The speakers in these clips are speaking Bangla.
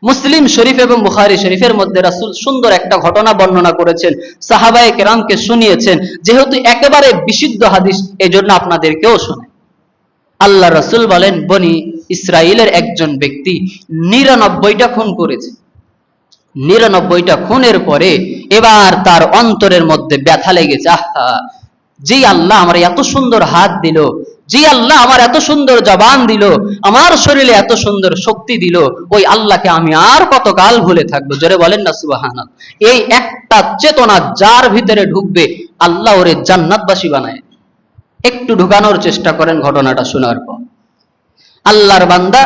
মুসলিম শরীফ এবং বুখারী শরীফের মধ্যে রাসূল সুন্দর একটা ঘটনা বর্ণনা করেছেন, সাহাবায়ে কেরামকে শুনিয়েছেন। যেহেতু একেবারে বিশুদ্ধ হাদিস, এজন্য আপনাদেরকেও শোনাই। আল্লাহ রাসূল বলেন, বনি ইসরাইলের একজন ব্যক্তি ৯৯টা খুন করেছে। ৯৯টা খুনের পরে এবার তার অন্তরের মধ্যে ব্যথা লেগেছে। আহা, যে আল্লাহ আমার এত সুন্দর হাত দিল, যে আল্লাহ আমার এত সুন্দর জবান দিল, আমার শরীরে এত সুন্দর শক্তি দিল, ওই আল্লাহকে আমি আর কতকাল ভুলে থাকবো? জোরে বলেন না সুবহানাল্লাহ। এই একটা চেতনা যার ভিতরে ঢুকবে, আল্লাহ ওরে জান্নাতবাসী বানায়। একটু ঢুকানোর চেষ্টা করেন ঘটনাটা শোনার পর। আল্লাহর বান্দা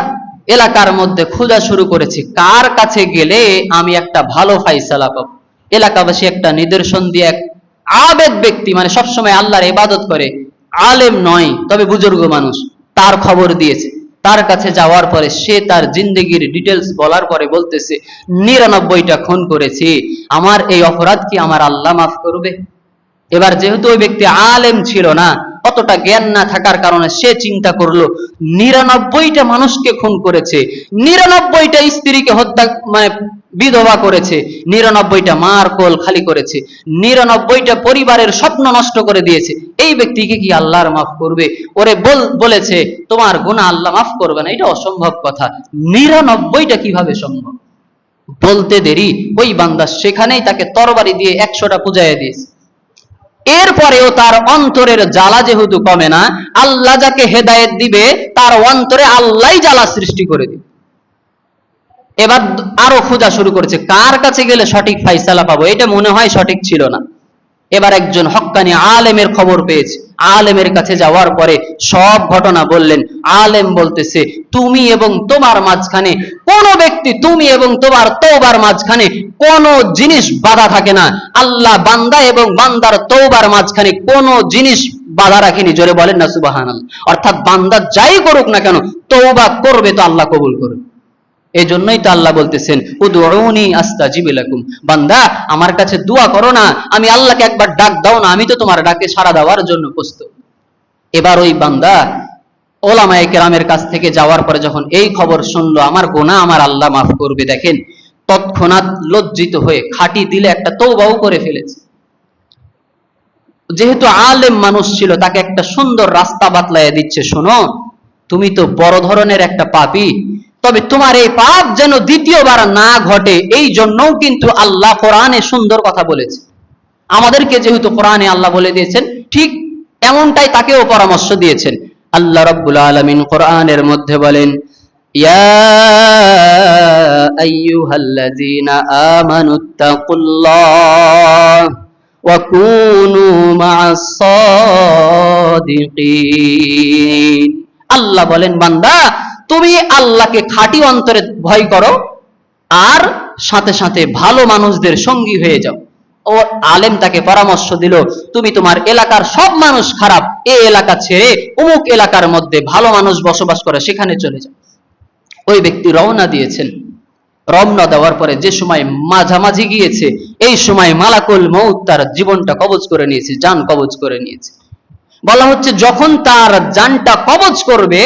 এলাকার মধ্যে খোঁজা শুরু করেছে, কার কাছে গেলে আমি একটা ভালো ফাইসালা পাবো। এলাকাবাসী একটা নিদর্শন দিয়ে, এক আবেদ ব্যক্তি, মানে সবসময় আল্লাহর ইবাদত করে, আলেম নয় তবে বুজুর্গ মানুষ, তার খবর দিয়েছে। তার কাছে যাওয়ার পরে সে তার জিন্দেগির ডিটেলস বলার পরে বলতেছে, ৯৯টা খুন করেছি, আমার এই অপরাধ কি আমার আল্লাহ মাফ করবে? এবার যেহেতু ওই ব্যক্তি আলেম ছিল না, অতটা জ্ঞান না থাকার কারণে সে চিন্তা করলো, ৯৯টা মানুষকে খুন করেছে, ৯৯টা স্ত্রীকে হত্যা মানে বিধবা করেছে, ৯৯টা মার কোল খালি করেছে, ৯৯টা পরিবারের স্বপ্ন নষ্ট করে দিয়েছে, এই ব্যক্তিকে কি আল্লাহর মাফ করবে? ওরে বলেছে তোমার গুনাহ আল্লাহ মাফ করবে না, এটা অসম্ভব কথা। ৯৯টা কিভাবে সম্ভব? বলতে দেরি, ওই বান্দা সেখানেই তাকে তরবারি দিয়ে ১০০টা পুজায় দিয়েছে। এরপরেও তার অন্তরের জ্বালা যেহেতু কমে না, আল্লাহ যাকে হেদায়েত দিবে তার অন্তরে আল্লাহই জ্বালা সৃষ্টি করে দিবে। এবার আরো খোঁজা শুরু করেছে, কার কাছে গেলে সঠিক ফাইসালা পাবো। এটা মনে হয় সঠিক ছিল না। এবার একজন হক্কানি আলেমের খবর পেয়েছে, আলেমের কাছে যাওয়ার পরে সব ঘটনা বললেন। আলেম বলতেছে, তুমি এবং তোমার মাঝখানে কোন ব্যক্তি, তুমি এবং তোমার তওবার মাঝখানে কোন জিনিস বাধা থাকে না। আল্লাহ বান্দা এবং বান্দার তওবার মাঝখানে কোন জিনিস বাধা রাখেনি। জোরে বলেন না সুবহানাল্লাহ। অর্থাৎ বান্দা যাই করুক না কেন, তওবা করবে তো আল্লাহ কবুল করবে। এই জন্যই তো আল্লাহ বলতেছেন, উদউনি আস্তাজিব লাকুম, বান্দা আমার কাছে দোয়া করো না, আমি আল্লাহকে একবার ডাক দাও না, আমি তো তোমার ডাকে সাড়া দেওয়ার জন্য প্রস্তুত। এবার ওই বান্দা ওলামায়ে কেরামের কাছ থেকে যাওয়ার পরে যখন এই খবর শুনলো, আমার গুনাহ আমার আল্লাহ মাফ করবে, দেখেন তৎক্ষণাৎ লজ্জিত হয়ে খাঁটি দিলে একটা তওবাও করে ফেলেছে। যেহেতু আলেম মানুষ ছিল, তাকে একটা সুন্দর রাস্তা বাতলাইয়া দিচ্ছে, শোনো তুমি তো বড় ধরনের একটা পাপী, তবে তোমার এই পাপ যেন দ্বিতীয়বার না ঘটে, এই জন্যও কিন্তু আল্লাহ কোরআনে সুন্দর কথা বলেছে। আমাদেরকে যেহেতু কোরআনে আল্লাহ বলে দিয়েছেন, ঠিক এমনটাই তাকেও পরামর্শ দিয়েছেন। আল্লাহ রাব্বুল আলামিন কোরআনের মধ্যে বলেন, ইয়া আইয়ুহাল্লাযীনা আমানুত্তাকুল্লাহ ওয়া কুনু মা'আস সাদিকিন। আল্লাহ বলেন, বান্দা তুমি আল্লাহকে খাঁটি অন্তরে ভয় করো, আর সাথে সাথে ভালো মানুষদের সঙ্গী হয়ে যাও। ও আলেম তাকে পরামর্শ দিল, তুমি তোমার এলাকার সব মানুষ খারাপ, এই এলাকা ছেড়ে অমুক এলাকার মধ্যে ভালো মানুষ বসবাস করে, সেখানে চলে যাও। ওই ব্যক্তি রওনা দিয়েছেন। রওনা দেওয়ার পরে যে সময় মাঝামাঝি গিয়েছে, এই সময় মালাকুল মউত তার জীবনটা কবজ করে নিয়েছে, জান কবজ করে নিয়েছে। বলা হচ্ছে, যখন তার জানটা কবজ করবে,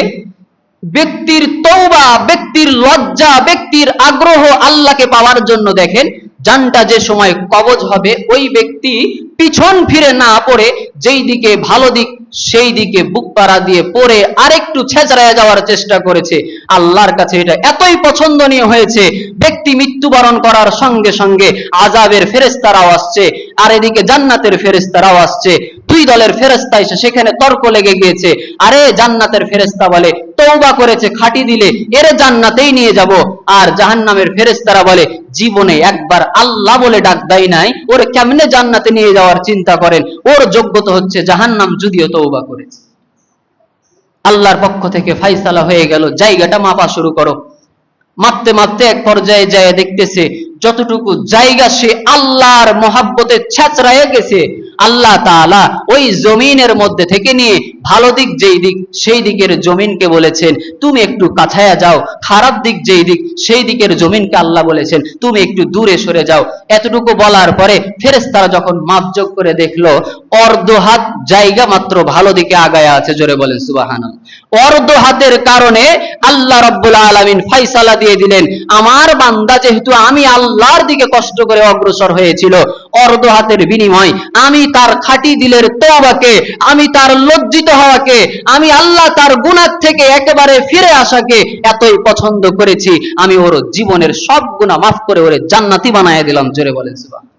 ব্যক্তির তওবা, ব্যক্তির লজ্জা, ব্যক্তির আগ্রহ আল্লাহকে পাওয়ার জন্য, দেখেন জানটা যে সময় কবজ হবে, ওই ব্যক্তি পিছন ফিরে না পড়ে যেই দিকে ভালো দিক সেই দিকে বুক পাড়া দিয়ে পড়ে আরেকটু ছেঁচড়ায় যাওয়ার চেষ্টা করেছে। আল্লাহর কাছে এটা এতই পছন্দনীয় হয়েছে, ব্যক্তি মৃত্যুবরণ করার সঙ্গে সঙ্গে আযাবের ফেরেশতারাও আসছে, আর এদিকে জান্নাতের ফেরেশতারাও আসছে। দুই দলের ফেরেশতা এসে সেখানে তর্ক লেগে গিয়েছে। আরে জান্নাতের ফেরেশতা বলে, তওবা করেছে, খাঁটি দিলে এর জান্নাতেই নিয়ে যাব। আর জাহান্নামের ফেরেশতারা বলে, জীবনে একবার আল্লাহ বলে ডাক দেয় নাই, ওর কেমনে জান্নাতে নিয়ে যাওয়ার চিন্তা করেন, ওর যোগ্যতা হচ্ছে জাহান্নাম, যদিও তওবা করেছে। আল্লাহর পক্ষ থেকে ফাইসালা হয়ে গেল, জায়গাটা মাপা শুরু করো। মাপতে মাপতে এক পর্যায়ে যায় দেখতেছে, যতটুকু জায়গা সে আল্লাহর মহাব্বতে ছেঁচড়ায় গেছে, আল্লাহ তাআলা ওই জমিনের মধ্যে থেকে নিয়ে ভালো দিক যেই দিক সেই দিকের জমিনকে বলেছেন তুমি একটু কাছায়া যাও, খারাপ দিক যেই দিক সেই দিকের জমিনকে আল্লাহ বলেছেন তুমি একটু দূরে সরে যাও। এতটুকু বলার পরে ফেরেশতারা যখন মাপযোগ করে দেখলো অর্ধ হাত জায়গা মাত্র ভালো দিকে আগায়া আছে, জোরে বলেন সুবহানাল্লাহ। অর্ধ হাতের কারণে আল্লাহ রাব্বুল আলামিন ফয়সালা দিয়ে দিলেন আমার বান্দা যেহেতু আমি আল্লাহর দিকে কষ্ট করে অগ্রসর হয়েছিল, অর্ধ হাতের বিনিময় আমি তার খাঁটি দিলের তওবাকে, আমি তার লজ্জিত হওয়াকে, আমি আল্লাহ তার গুনাহ থেকে একেবারে ফিরে আসাকে এতই পছন্দ করেছি, আমি ওর জীবনের সব গুনাহ মাফ করে ওরে জান্নাতি বানায় দিলাম, জোরে বলেন সুবহানাল্লাহ।